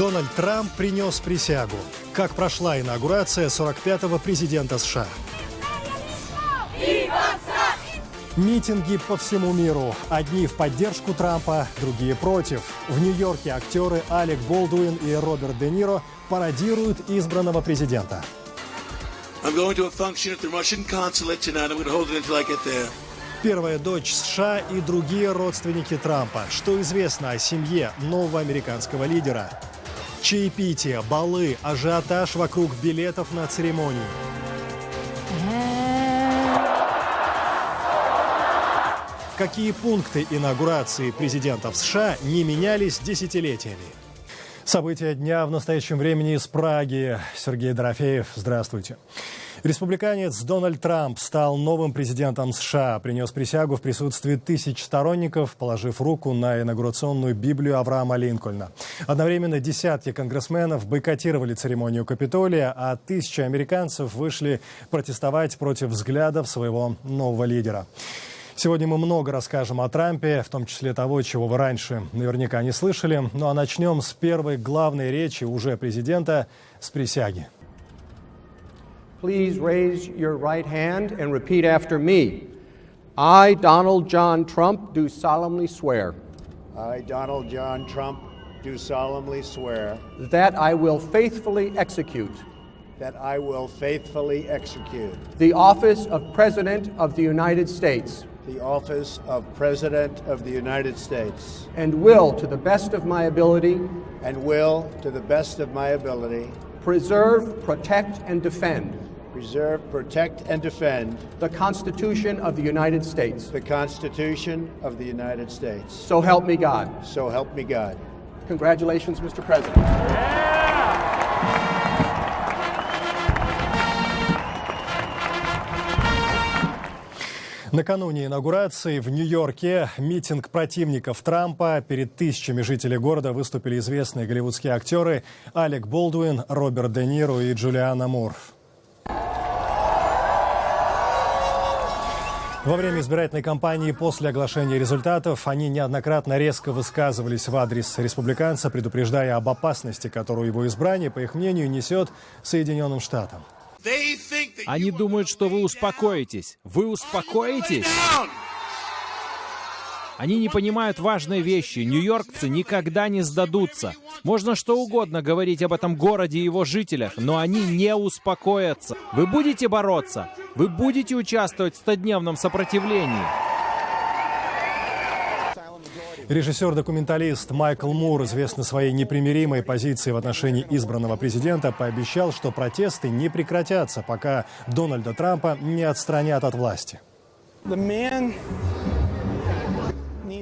Дональд Трамп принес присягу. Как прошла инаугурация 45-го президента США? Митинги по всему миру. Одни в поддержку Трампа, другие против. В Нью-Йорке актеры Алек Болдуин и Роберт Де Ниро пародируют избранного президента. Первая дочь США и другие родственники Трампа. Что известно о семье нового американского лидера? Чаепитие, балы, ажиотаж вокруг билетов на церемонию. Какие пункты инаугурации президентов США не менялись десятилетиями? События дня в настоящем времени из Праги. Сергей Дорофеев, здравствуйте. Республиканец Дональд Трамп стал новым президентом США. Принес присягу в присутствии тысяч сторонников, положив руку на инаугурационную Библию Авраама Линкольна. Одновременно десятки конгрессменов бойкотировали церемонию Капитолия, а тысячи американцев вышли протестовать против взглядов своего нового лидера. Сегодня мы много расскажем о Трампе, в том числе того, чего вы раньше наверняка не слышали. Ну а начнем с первой главной речи уже президента, с присяги. Please raise your right hand and repeat after me. I, Donald John Trump, do solemnly swear. I, Donald John Trump, do solemnly swear. That I will faithfully execute. That I will faithfully execute. The office of President of the United States. The office of President of the United States. And will, to the best of my ability. And will, to the best of my ability. Preserve, protect, and defend. Preserve, protect, and defend. The Constitution of the United States. The Constitution of the United States. So help me God. So help me God. Congratulations, Mr. President. Накануне инаугурации в Нью-Йорке митинг противников Трампа. Перед тысячами жителей города выступили известные голливудские актеры Алек Болдуин, Роберт Де Ниро и Джулианна Мур. Во время избирательной кампании после оглашения результатов они неоднократно резко высказывались в адрес республиканца, предупреждая об опасности, которую его избрание, по их мнению, несет Соединенным Штатам. Они думают, что вы успокоитесь. Вы успокоитесь? Они не понимают важные вещи. Нью-йоркцы никогда не сдадутся. Можно что угодно говорить об этом городе и его жителях, но они не успокоятся. Вы будете бороться? Вы будете участвовать в 100-дневном сопротивлении? Режиссер-документалист Майкл Мур, известный своей непримиримой позицией в отношении избранного президента, пообещал, что протесты не прекратятся, пока Дональда Трампа не отстранят от власти.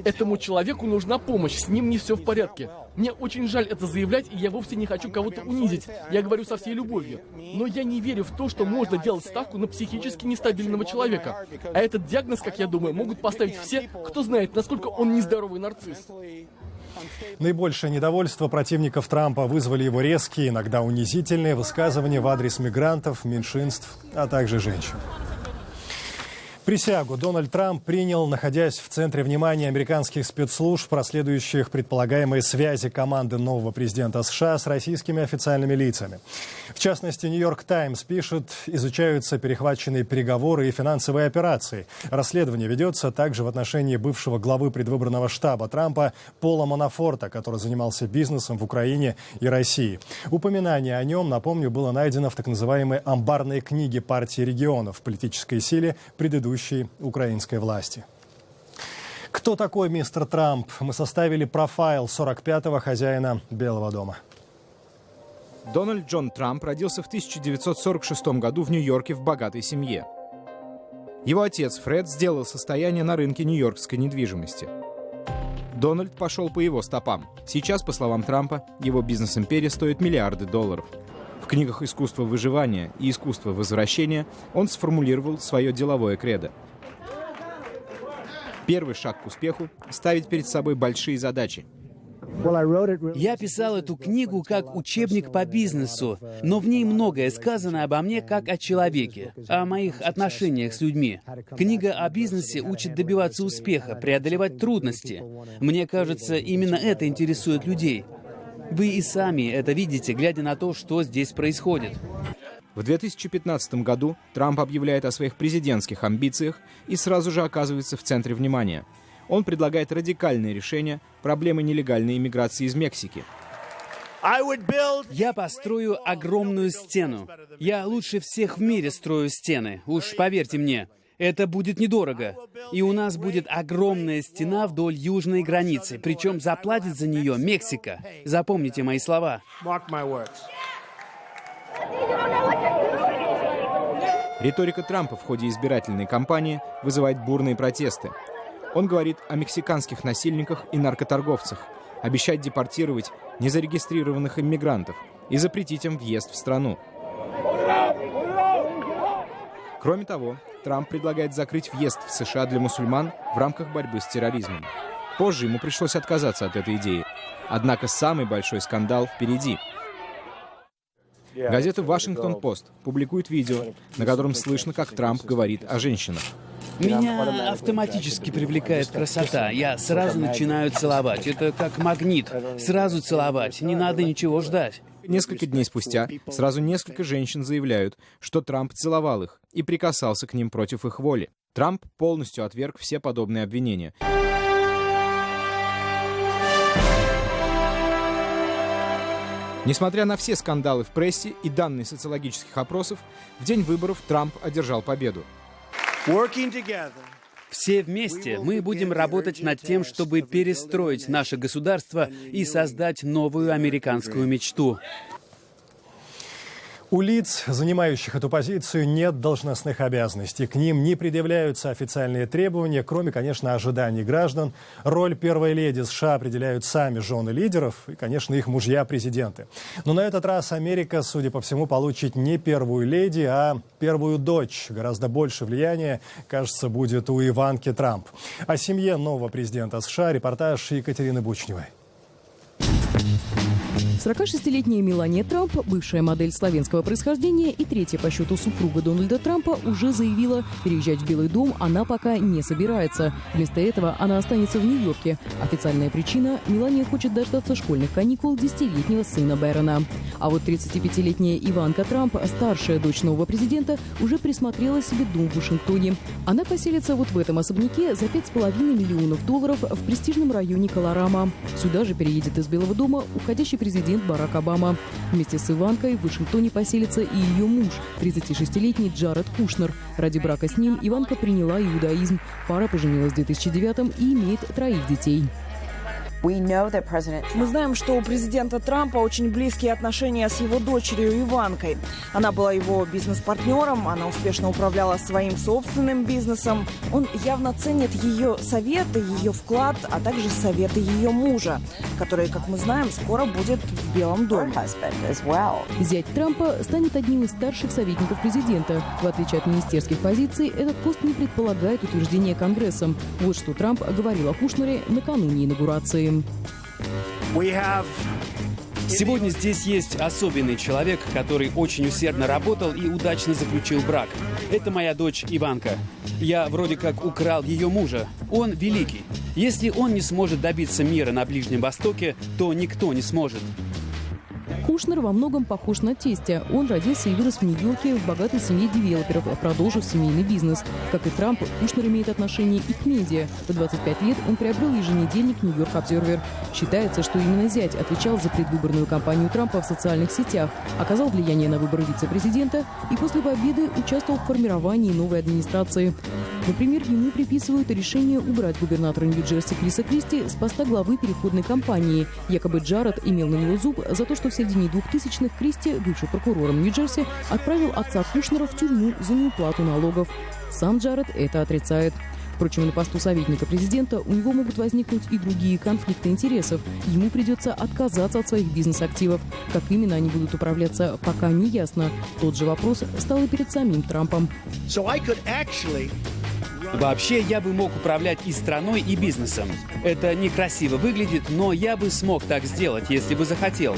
Этому человеку нужна помощь, с ним не все в порядке. Мне очень жаль это заявлять, и я вовсе не хочу кого-то унизить. Я говорю со всей любовью. Но я не верю в то, что можно делать ставку на психически нестабильного человека. А этот диагноз, как я думаю, могут поставить все, кто знает, насколько он нездоровый нарцисс. Наибольшее недовольство противников Трампа вызвали его резкие, иногда унизительные высказывания в адрес мигрантов, меньшинств, а также женщин. Присягу Дональд Трамп принял, находясь в центре внимания американских спецслужб, расследующих предполагаемые связи команды нового президента США с российскими официальными лицами. В частности, «Нью-Йорк Таймс» пишет, изучаются перехваченные переговоры и финансовые операции. Расследование ведется также в отношении бывшего главы предвыборного штаба Трампа Пола Манафорта, который занимался бизнесом в Украине и России. Упоминание о нем, напомню, было найдено в так называемой амбарной книге партии регионов, политической силе предыдущей украинской власти. Кто такой мистер Трамп? Мы составили профайл 45-го хозяина Белого дома. Дональд Джон Трамп родился в 1946 году в Нью-Йорке в богатой семье. Его отец Фред сделал состояние на рынке нью-йоркской недвижимости. Дональд пошел по его стопам. Сейчас, по словам Трампа, его бизнес-империя стоит миллиарды долларов. В книгах «Искусство выживания» и «Искусство возвращения» он сформулировал свое деловое кредо. Первый шаг к успеху – ставить перед собой большие задачи. Я писал эту книгу как учебник по бизнесу, но в ней многое сказано обо мне как о человеке, о моих отношениях с людьми. Книга о бизнесе учит добиваться успеха, преодолевать трудности. Мне кажется, именно это интересует людей. Вы и сами это видите, глядя на то, что здесь происходит. В 2015 году Трамп объявляет о своих президентских амбициях и сразу же оказывается в центре внимания. Он предлагает радикальные решения проблемы нелегальной иммиграции из Мексики. Я построю огромную стену. Я лучше всех в мире строю стены. Уж поверьте мне, это будет недорого. И у нас будет огромная стена вдоль южной границы. Причем заплатит за нее Мексика. Запомните мои слова. Риторика Трампа в ходе избирательной кампании вызывает бурные протесты. Он говорит о мексиканских насильниках и наркоторговцах, обещает депортировать незарегистрированных иммигрантов и запретить им въезд в страну. Кроме того, Трамп предлагает закрыть въезд в США для мусульман в рамках борьбы с терроризмом. Позже ему пришлось отказаться от этой идеи. Однако самый большой скандал впереди. Газета «Вашингтон-Пост» публикует видео, на котором слышно, как Трамп говорит о женщинах. Меня автоматически привлекает красота. Я сразу начинаю целовать. Это как магнит. Сразу целовать. Не надо ничего ждать. Несколько дней спустя сразу несколько женщин заявляют, что Трамп целовал их и прикасался к ним против их воли. Трамп полностью отверг все подобные обвинения. Несмотря на все скандалы в прессе и данные социологических опросов, в день выборов Трамп одержал победу. Все вместе мы будем работать над тем, чтобы перестроить наше государство и создать новую американскую мечту. У лиц, занимающих эту позицию, нет должностных обязанностей. К ним не предъявляются официальные требования, кроме, конечно, ожиданий граждан. Роль первой леди США определяют сами жены лидеров и, конечно, их мужья-президенты. Но на этот раз Америка, судя по всему, получит не первую леди, а первую дочь. Гораздо больше влияния, кажется, будет у Иванки Трамп. О семье нового президента США репортаж Екатерины Бучневой. 46-летняя Мелания Трамп, бывшая модель славянского происхождения и третья по счету супруга Дональда Трампа, уже заявила, переезжать в Белый дом она пока не собирается. Вместо этого она останется в Нью-Йорке. Официальная причина – Мелания хочет дождаться школьных каникул 10-летнего сына Бэрона. А вот 35-летняя Иванка Трамп, старшая дочь нового президента, уже присмотрела себе дом в Вашингтоне. Она поселится вот в этом особняке за $5,5 миллионов в престижном районе Колорама. Сюда же переедет из Белого дома уходящий президент Барак Обама. Вместе с Иванкой в Вашингтоне поселится и ее муж, 36-летний Джаред Кушнер. Ради брака с ним Иванка приняла иудаизм. Пара поженилась в 2009-м и имеет 3 детей. Мы знаем, что у президента Трампа очень близкие отношения с его дочерью Иванкой. Она была его бизнес-партнером, она успешно управляла своим собственным бизнесом. Он явно ценит ее советы, ее вклад, а также советы ее мужа, который, как мы знаем, скоро будет в Белом доме. Зять Трампа станет одним из старших советников президента. В отличие от министерских позиций, этот пост не предполагает утверждения Конгрессом. Вот что Трамп говорил о Кушнере накануне инаугурации. Сегодня здесь есть особенный человек, который очень усердно работал и удачно заключил брак. Это моя дочь Иванка. Я вроде как украл ее мужа. Он великий. Если он не сможет добиться мира на Ближнем Востоке, то никто не сможет. Кушнер во многом похож на тестя. Он родился и вырос в Нью-Йорке в богатой семье девелоперов, продолжив семейный бизнес. Как и Трамп, Кушнер имеет отношение и к медиа. В 25 лет он приобрел еженедельник «Нью-Йорк Обзервер». Считается, что именно зять отвечал за предвыборную кампанию Трампа в социальных сетях, оказал влияние на выборы вице-президента и после победы участвовал в формировании новой администрации. Например, ему приписывают решение убрать губернатора Нью-Джерси Криса Кристи с поста главы переходной кампании. Якобы Джаред имел на него зуб за то, что в середине 2000-х Кристи, бывший прокурором Нью-Джерси, отправил отца Кушнера в тюрьму за неуплату налогов. Сам Джаред это отрицает. Впрочем, на посту советника президента у него могут возникнуть и другие конфликты интересов. Ему придется отказаться от своих бизнес-активов. Как именно они будут управляться, пока не ясно. Тот же вопрос стал и перед самим Трампом. Вообще, я бы мог управлять и страной, и бизнесом. Это некрасиво выглядит, но я бы смог так сделать, если бы захотел.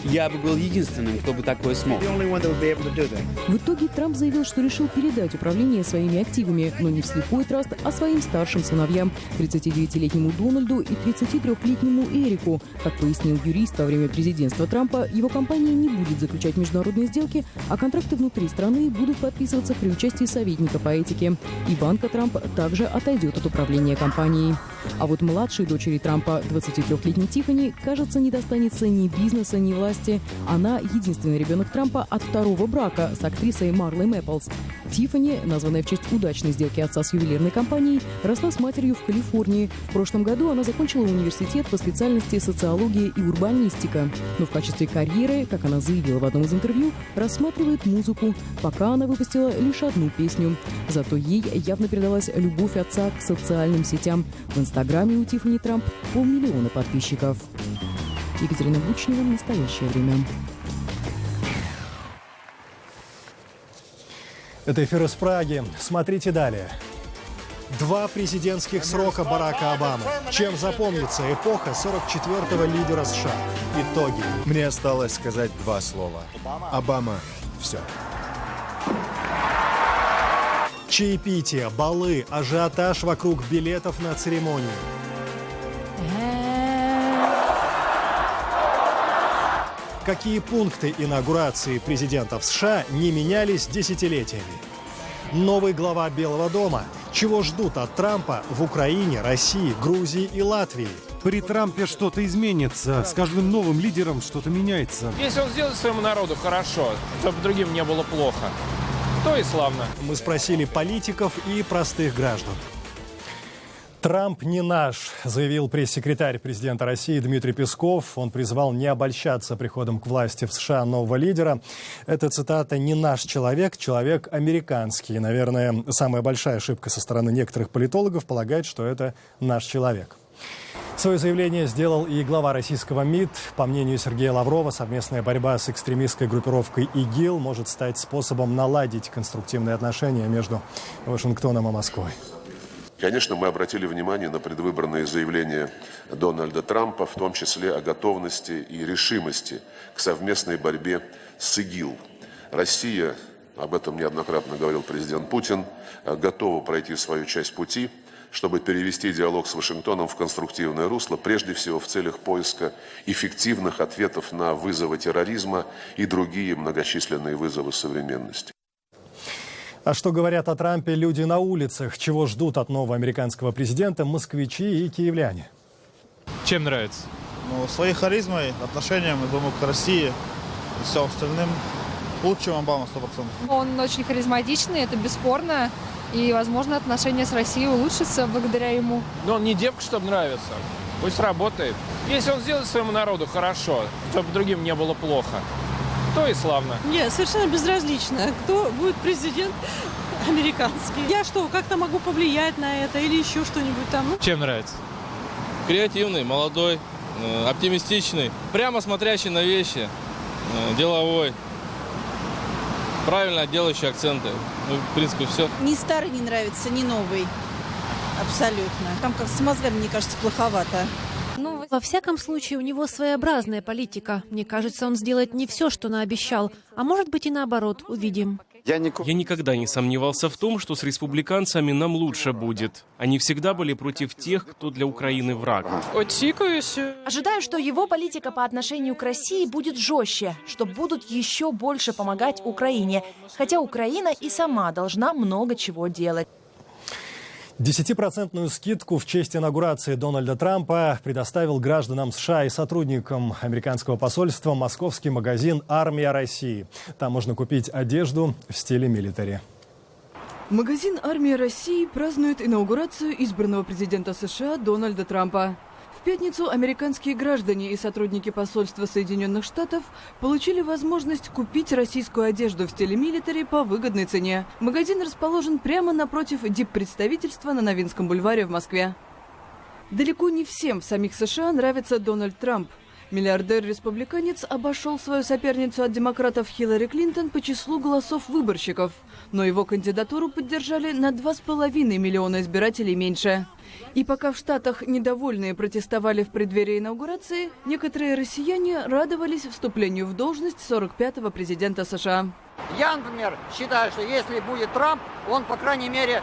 Я бы был единственным, кто бы такое смог. В итоге Трамп заявил, что решил передать управление своими активами, но не в слепой траст, а своим старшим сыновьям – 39-летнему Дональду и 33-летнему Эрику. Как пояснил юрист, во время президентства Трампа его компания не будет заключать международные сделки, а контракты внутри страны будут подписываться при участии советника по этике. Иванка Трамп также отойдет от управления компанией. А вот младшей дочери Трампа, 23-летней Тиффани, кажется, не достанется ни бизнеса, ни власти. Она единственный ребенок Трампа от второго брака с актрисой Марлой Мэпплс. Тиффани, названная в честь удачной сделки отца с ювелирной компанией, росла с матерью в Калифорнии. В прошлом году она закончила университет по специальности социология и урбанистика. Но в качестве карьеры, как она заявила в одном из интервью, рассматривает музыку. Пока она выпустила лишь одну песню. Зато ей явно передалась любовь отца к социальным сетям. В Инстаграме у Тиффани Трамп 500 000 подписчиков. Екатерина Бучнева, «Настоящее время». Это эфир из Праги. Смотрите далее. 2 президентских срока Барака Обамы. Чем запомнится эпоха 44-го лидера США? Итоги. Мне осталось сказать 2 слова. Обама. Все. Чаепитие, балы, ажиотаж вокруг билетов на церемонию. Какие пункты инаугурации президентов США не менялись десятилетиями? Новый глава Белого дома. Чего ждут от Трампа в Украине, России, Грузии и Латвии? При Трампе что-то изменится. С каждым новым лидером что-то меняется. Если он сделает своему народу хорошо, чтобы другим не было плохо, то и славно. Мы спросили политиков и простых граждан. «Трамп не наш», заявил пресс-секретарь президента России Дмитрий Песков. Он призвал не обольщаться приходом к власти в США нового лидера. Эта цитата «не наш человек, человек американский». Наверное, самая большая ошибка со стороны некоторых политологов полагать, что это наш человек. Свое заявление сделал и глава российского МИД. По мнению Сергея Лаврова, совместная борьба с экстремистской группировкой ИГИЛ может стать способом наладить конструктивные отношения между Вашингтоном и Москвой. Конечно, мы обратили внимание на предвыборные заявления Дональда Трампа, в том числе о готовности и решимости к совместной борьбе с ИГИЛ. Россия, об этом неоднократно говорил президент Путин, готова пройти свою часть пути, чтобы перевести диалог с Вашингтоном в конструктивное русло, прежде всего в целях поиска эффективных ответов на вызовы терроризма и другие многочисленные вызовы современности. А что говорят о Трампе люди на улицах? Чего ждут от нового американского президента москвичи и киевляне? Чем нравится? Своей харизмой, отношением, я думаю, к России и всем остальным лучше, чем Обама 100%. Он очень харизматичный, это бесспорно. И, возможно, отношения с Россией улучшатся благодаря ему. Но он не девка, чтобы нравиться. Пусть работает. Если он сделает своему народу хорошо, чтобы другим не было плохо, то и славно. Мне совершенно безразлично, кто будет президент американский. Я что, как-то могу повлиять на это или еще что-нибудь там? Чем нравится? Креативный, молодой, оптимистичный, прямо смотрящий на вещи, деловой, правильно делающий акценты. В принципе, все. Ни старый не нравится, ни новый. Абсолютно. Там как с мозгами, мне кажется, плоховато. Во всяком случае, у него своеобразная политика. Мне кажется, он сделает не все, что наобещал. А может быть и наоборот, увидим. Я никогда не сомневался в том, что с республиканцами нам лучше будет. Они всегда были против тех, кто для Украины враг. Ожидаю, что его политика по отношению к России будет жестче, что будут еще больше помогать Украине. Хотя Украина и сама должна много чего делать. 10% скидку в честь инаугурации Дональда Трампа предоставил гражданам США и сотрудникам американского посольства московский магазин «Армия России». Там можно купить одежду в стиле милитари. Магазин «Армия России» празднует инаугурацию избранного президента США Дональда Трампа. В пятницу американские граждане и сотрудники посольства Соединенных Штатов получили возможность купить российскую одежду в стиле милитари по выгодной цене. Магазин расположен прямо напротив диппредставительства на Новинском бульваре в Москве. Далеко не всем в самих США нравится Дональд Трамп. Миллиардер-республиканец обошел свою соперницу от демократов Хиллари Клинтон по числу голосов выборщиков, но его кандидатуру поддержали на 2,5 миллиона избирателей меньше. И пока в Штатах недовольные протестовали в преддверии инаугурации, некоторые россияне радовались вступлению в должность 45-го президента США. Я, например, считаю, что если будет Трамп, он, по крайней мере,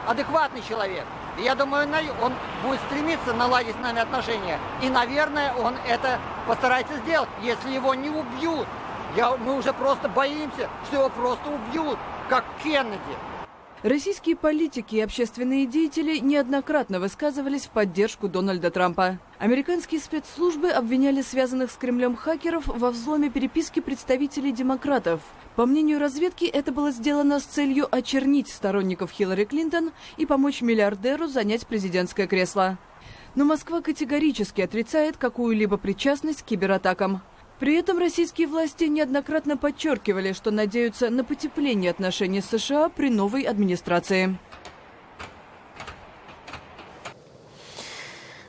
адекватный человек. И я думаю, он будет стремиться наладить с нами отношения. И, наверное, он это постарается сделать, если его не убьют. Мы уже просто боимся, что его просто убьют, как Кеннеди. Российские политики и общественные деятели неоднократно высказывались в поддержку Дональда Трампа. Американские спецслужбы обвиняли связанных с Кремлем хакеров во взломе переписки представителей демократов. По мнению разведки, это было сделано с целью очернить сторонников Хиллари Клинтон и помочь миллиардеру занять президентское кресло. Но Москва категорически отрицает какую-либо причастность к кибератакам. При этом российские власти неоднократно подчеркивали, что надеются на потепление отношений с США при новой администрации.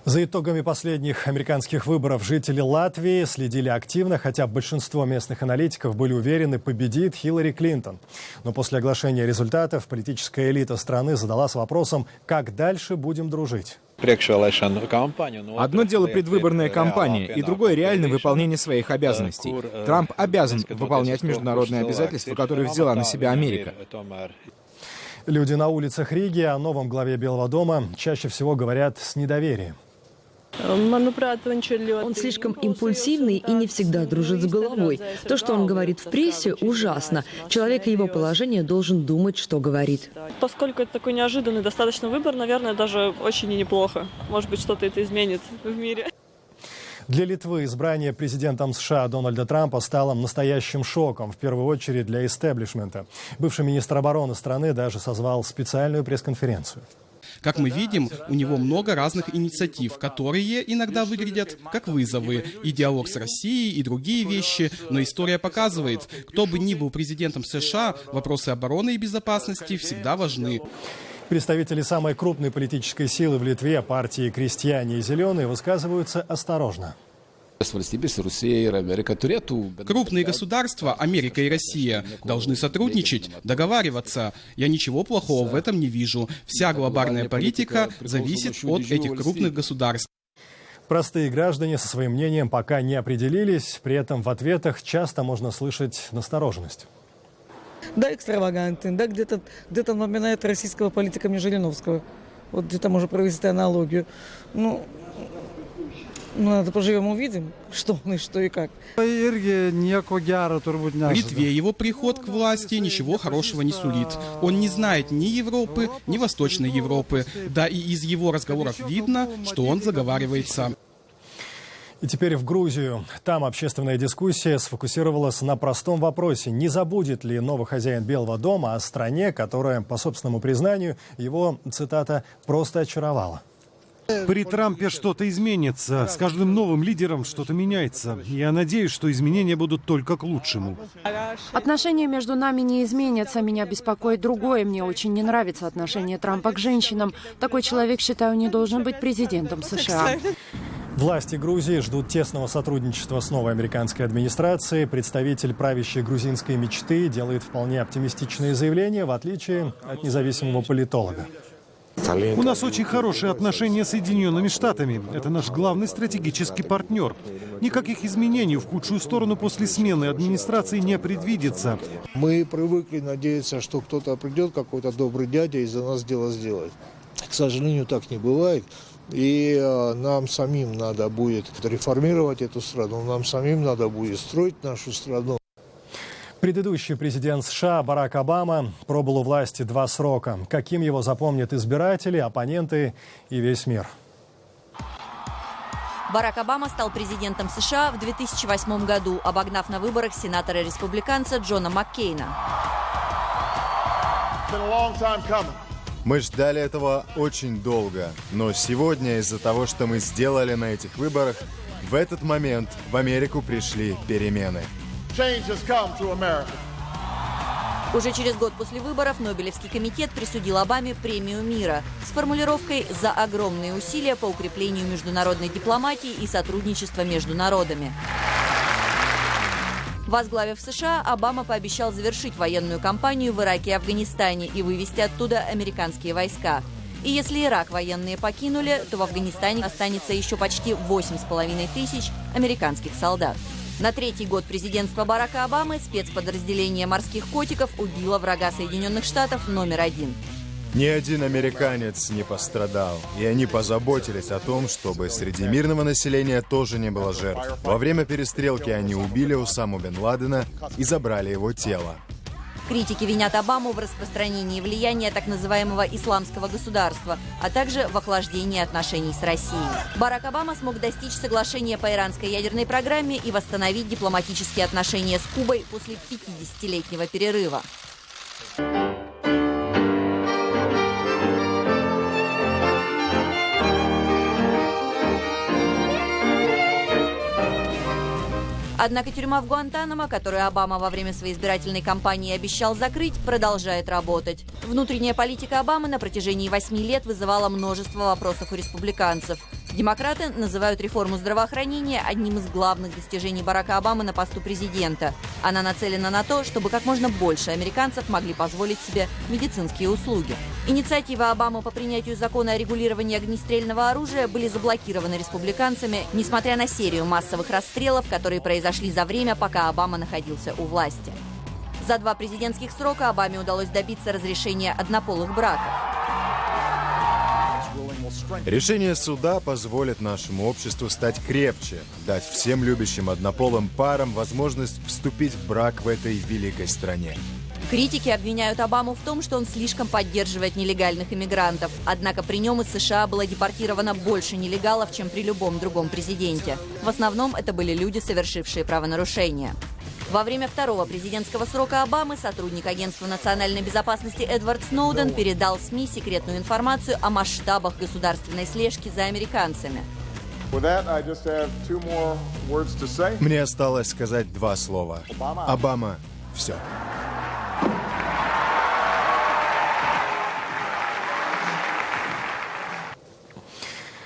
За итогами последних американских выборов жители Латвии следили активно, хотя большинство местных аналитиков были уверены, победит Хиллари Клинтон. Но после оглашения результатов политическая элита страны задалась вопросом, как дальше будем дружить. Одно дело предвыборная кампания, и другое реальное выполнение своих обязанностей. Трамп обязан выполнять международные обязательства, которые взяла на себя Америка. Люди на улицах Риги о новом главе Белого дома чаще всего говорят с недоверием. Он слишком импульсивный и не всегда дружит с головой. То, что он говорит в прессе, ужасно. Человек и его положение должен думать, что говорит. Поскольку это такой неожиданный достаточно выбор, наверное, даже очень и неплохо. Может быть, что-то это изменит в мире. Для Литвы избрание президентом США Дональда Трампа стало настоящим шоком, в первую очередь для истеблишмента. Бывший министр обороны страны даже созвал специальную пресс-конференцию. Как мы видим, у него много разных инициатив, которые иногда выглядят как вызовы. И диалог с Россией, и другие вещи. Но история показывает, кто бы ни был президентом США, вопросы обороны и безопасности всегда важны. Представители самой крупной политической силы в Литве, партии «Крестьяне и зеленые», высказываются осторожно. Крупные государства, Америка и Россия, должны сотрудничать, договариваться. Я ничего плохого в этом не вижу. Вся глобальная политика зависит от этих крупных государств. Простые граждане со своим мнением пока не определились, при этом в ответах часто можно слышать настороженность. Да, экстравагантен, да, где-то напоминает российского политика Жириновского. Вот где-то можно провести аналогию. Ну, надо поживем, увидим, что он и что и как. В Литве его приход к власти ничего хорошего не сулит. Он не знает ни Европы, ни Восточной Европы. Да и из его разговоров видно, что он заговаривается. И теперь в Грузию. Там общественная дискуссия сфокусировалась на простом вопросе. Не забудет ли новый хозяин Белого дома о стране, которая, по собственному признанию, его, цитата, «просто очаровала». При Трампе что-то изменится. С каждым новым лидером что-то меняется. Я надеюсь, что изменения будут только к лучшему. Отношения между нами не изменятся. Меня беспокоит другое. Мне очень не нравится отношение Трампа к женщинам. Такой человек, считаю, не должен быть президентом США. Власти Грузии ждут тесного сотрудничества с новой американской администрацией. Представитель правящей грузинской мечты делает вполне оптимистичные заявления, в отличие от независимого политолога. У нас очень хорошие отношения с Соединенными Штатами. Это наш главный стратегический партнер. Никаких изменений в худшую сторону после смены администрации не предвидится. Мы привыкли надеяться, что кто-то придет, какой-то добрый дядя, и за нас дело сделает. К сожалению, так не бывает. И нам самим надо будет реформировать эту страну, нам самим надо будет строить нашу страну. Предыдущий президент США Барак Обама пробыл у власти 2 срока. Каким его запомнят избиратели, оппоненты и весь мир? Барак Обама стал президентом США в 2008 году, обогнав на выборах сенатора-республиканца Джона Маккейна. Мы ждали этого очень долго, но сегодня из-за того, что мы сделали на этих выборах, в этот момент в Америку пришли перемены. Уже через год после выборов Нобелевский комитет присудил Обаме премию мира с формулировкой «за огромные усилия по укреплению международной дипломатии и сотрудничества между народами». Возглавив США, Обама пообещал завершить военную кампанию в Ираке и Афганистане и вывести оттуда американские войска. И если Ирак военные покинули, то в Афганистане останется еще почти 8,5 тысяч американских солдат. На третий год президентства Барака Обамы спецподразделение морских котиков убило врага Соединенных Штатов номер 1. Ни один американец не пострадал, и они позаботились о том, чтобы среди мирного населения тоже не было жертв. Во время перестрелки они убили Усаму бен Ладена и забрали его тело. Критики винят Обаму в распространении влияния так называемого исламского государства, а также в охлаждении отношений с Россией. Барак Обама смог достичь соглашения по иранской ядерной программе и восстановить дипломатические отношения с Кубой после 50-летнего перерыва. Однако тюрьма в Гуантанамо, которую Обама во время своей избирательной кампании обещал закрыть, продолжает работать. Внутренняя политика Обамы на протяжении 8 лет вызывала множество вопросов у республиканцев. Демократы называют реформу здравоохранения одним из главных достижений Барака Обамы на посту президента. Она нацелена на то, чтобы как можно больше американцев могли позволить себе медицинские услуги. Инициативы Обамы по принятию закона о регулировании огнестрельного оружия были заблокированы республиканцами, несмотря на серию массовых расстрелов, которые произошли за время, пока Обама находился у власти. За 2 президентских срока Обаме удалось добиться разрешения однополых браков. Решение суда позволит нашему обществу стать крепче, дать всем любящим однополым парам возможность вступить в брак в этой великой стране. Критики обвиняют Обаму в том, что он слишком поддерживает нелегальных иммигрантов. Однако при нем из США было депортировано больше нелегалов, чем при любом другом президенте. В основном это были люди, совершившие правонарушения. Во время второго президентского срока Обамы сотрудник Агентства национальной безопасности Эдвард Сноуден передал СМИ секретную информацию о масштабах государственной слежки за американцами. Мне осталось сказать 2 слова. Обама, все.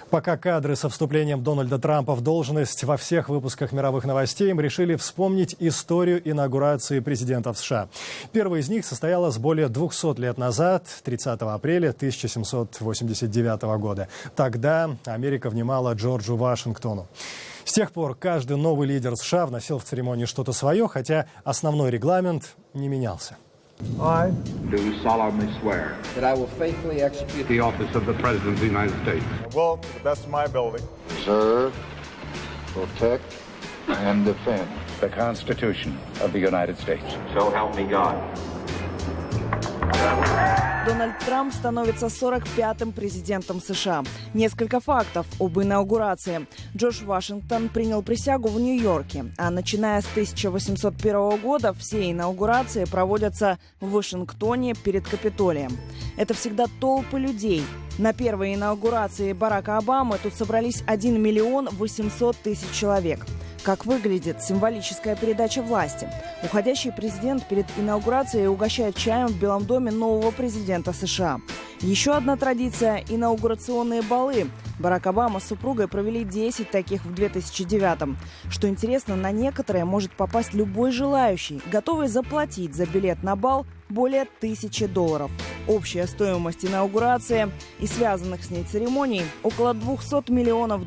Пока кадры со вступлением Дональда Трампа в должность во всех выпусках мировых новостей, мы решили вспомнить историю инаугурации президентов США. Первая из них состоялась более 200 лет назад, 30 апреля 1789 года. Тогда Америка внимала Джорджу Вашингтону. С тех пор каждый новый лидер США вносил в церемонию что-то свое, хотя основной регламент не менялся. I do solemnly swear that I will faithfully execute the office of the President of the United States. Will, to the best of my ability, Preserve, protect, and defend the Constitution of the United States. So help me God. Дональд Трамп становится 45-м президентом США. Несколько фактов об инаугурации. Джордж Вашингтон принял присягу в Нью-Йорке, а начиная с 1801 года все инаугурации проводятся в Вашингтоне перед Капитолием. Это всегда толпы людей. На первой инаугурации Барака Обамы тут собрались 1 миллион 800 тысяч человек. Как выглядит символическая передача власти? Уходящий президент перед инаугурацией угощает чаем в Белом доме нового президента США. Еще одна традиция – инаугурационные балы. Барак Обама с супругой провели 10 таких в 2009-м. Что интересно, на некоторые может попасть любой желающий, готовый заплатить за билет на бал более $1000. Общая стоимость инаугурации и связанных с ней церемоний – около $200 миллионов.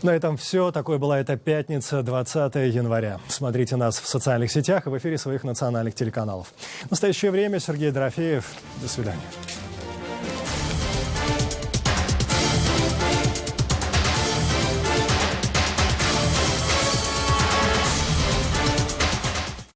На этом все. Такой была эта пятница, 20 января. Смотрите нас в социальных сетях и в эфире своих национальных телеканалов. В настоящее время Сергей Дорофеев. До свидания.